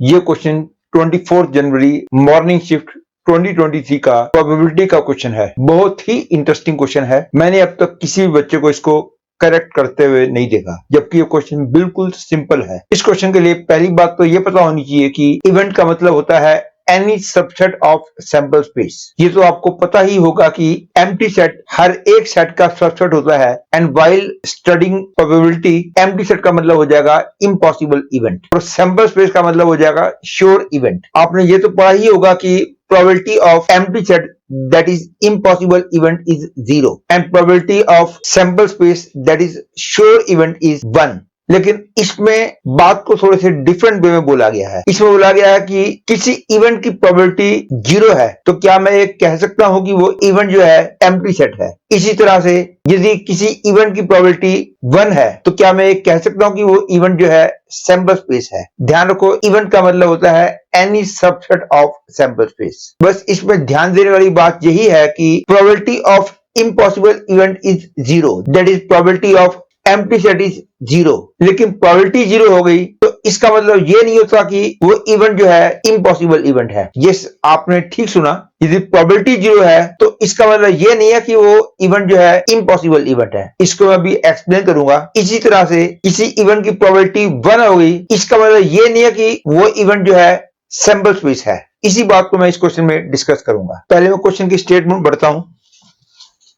ये क्वेश्चन 24 जनवरी morning shift 2023 का probability का क्वेश्चन है। बहुत ही इंटरेस्टिंग क्वेश्चन है। मैंने अब तक किसी भी बच्चे को इसको करेक्ट करते हुए नहीं देखा, जबकि ये क्वेश्चन बिल्कुल सिंपल है। इस क्वेश्चन के लिए पहली बात तो ये पता होनी चाहिए कि इवेंट का मतलब होता है any subset of sample space. ये तो आपको पता ही होगा कि एम्प्टी सेट हर एक सेट का सबसेट होता है। And while studying probability, empty set का मतलब हो जाएगा इम्पॉसिबल इवेंट और सैंपल स्पेस का मतलब हो जाएगा श्योर इवेंट। आपने ये तो पढ़ा ही होगा कि probability of empty set that is impossible event is 0 and probability of sample space that is sure event is 1। लेकिन इसमें बात को थोड़े से डिफरेंट वे में बोला गया है। इसमें बोला गया है कि किसी इवेंट की प्रोबेबिलिटी 0 है तो क्या मैं ये कह सकता हूं कि वो इवेंट जो है एम्प्टी सेट है। इसी तरह से यदि किसी इवेंट की प्रोबेबिलिटी 1 है तो क्या मैं ये कह सकता हूं कि वो इवेंट जो है सैंपल स्पेस है। ध्यान रखो, इवेंट का मतलब होता है any subset of sample space. बस इसमें ध्यान देने वाली बात यही है कि probability of impossible event is 0, that is probability of empty set is 0। लेकिन प्रोबेबिलिटी 0 हो गई तो इसका मतलब ये नहीं होता कि वो इवेंट जो है इम्पॉसिबल इवेंट है। यस, आपने ठीक सुना। यदि प्रोबेबिलिटी 0 है तो इसका मतलब ये नहीं है कि वो इवेंट जो है इम्पॉसिबल इवेंट है। इसको मैं अभी एक्सप्लेन करूंगा। इसी तरह से किसी इवेंट की प्रोबेबिलिटी 1 हो गई, इसका मतलब ये नहीं है कि वो इवेंट जो है सैंपल स्पेस है। इसी बात को मैं इस क्वेश्चन में डिस्कस करूंगा। पहले मैं क्वेश्चन की स्टेटमेंट बढ़ता हूं।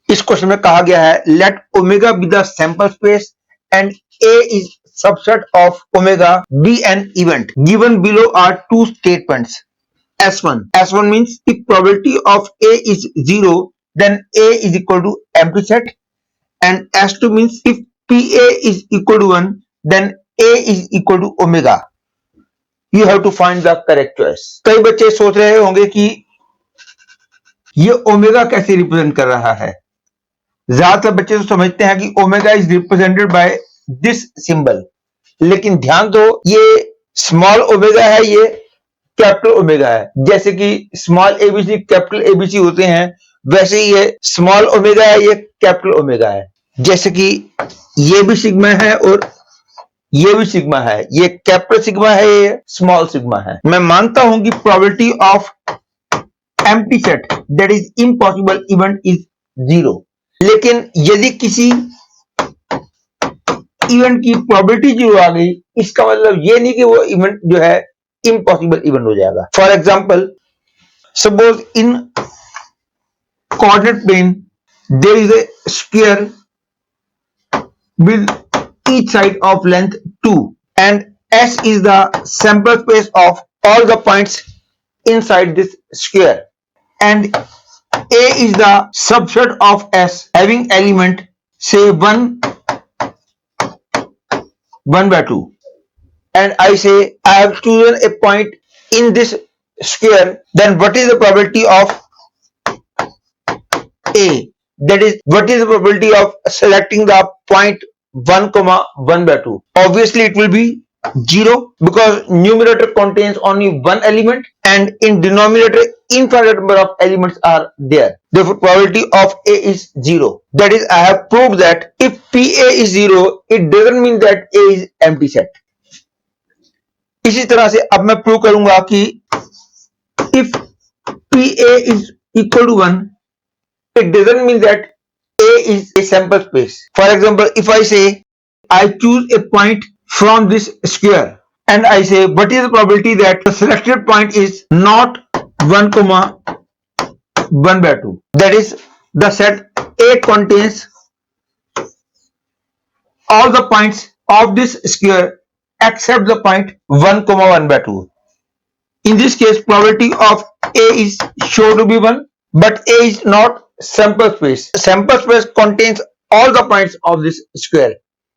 इस क्वेश्चन में कहा गया है let omega be the sample space and A is subset of omega be an event given below are two statements. S1 means if probability of A is 0 then A is equal to empty set, and S2 means if PA is equal to 1 then A is equal to omega. You have to find the correct choice. कई बच्चे सोच रहे होंगे कि ये omega कैसे represent कर रहा है। ज्यादातर बच्चे तो समझते हैं कि omega is represented by this symbol, लेकिन ध्यान दो ये स्मॉल ओमेगा है, ये कैपिटल ओमेगा है। जैसे कि स्मॉल एबीसी कैपिटल एबीसी होते हैं, वैसे ही ये स्मॉल ओमेगा है, ये कैपिटल ओमेगा है। जैसे कि ये भी सिग्मा है और ये भी सिग्मा है, ये कैपिटल सिग्मा है, ये स्मॉल सिग्मा है। मैं मानता हूं कि probability of empty set that is impossible event is 0, लेकिन यदि किसी इवेंट की प्रोबेबिलिटी 0 आ गई, इसका मतलब ये नहीं कि वो इवेंट जो है इम्पॉसिबल इवेंट हो जाएगा। For example, suppose in coordinate plane there is a sphere with each side of length 2 and S is the sample space of all the points inside this sphere, and A is the subset of S having element say 1 by 2, and I say I have chosen a point in this sphere, then what is the probability of A? That is, what is the probability of selecting the point 1, 1 by 2? Obviously it will be 0 because numerator contains only one element and in denominator infinite number of elements are there. Therefore probability of A is 0. That is, I have proved that if PA is 0, it doesn't mean that A is empty set. इसी तरह से अब मैं prove करूंगा कि if PA is equal to 1, it doesn't mean that A is a sample space. For example, if I say I choose a point from this sphere and I say what is the probability that the selected point is not 1, 1 by 2? That is, the set A contains all the points of this sphere except the point 1, 1 by 2. In this case, probability of A is sure to be 1, but A is not sample space. Sample space contains all the points of this square,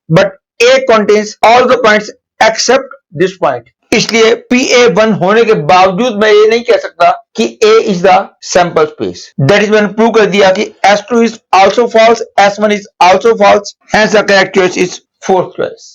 but A contains all the points except this point. इसलिए PA1 होने के बावजूद मैं ये नहीं कह सकता कि A is the sample space. That is, मैंने प्रूव कर दिया कि S2 is also false, S1 is also false. Hence the correct choice is fourth choice.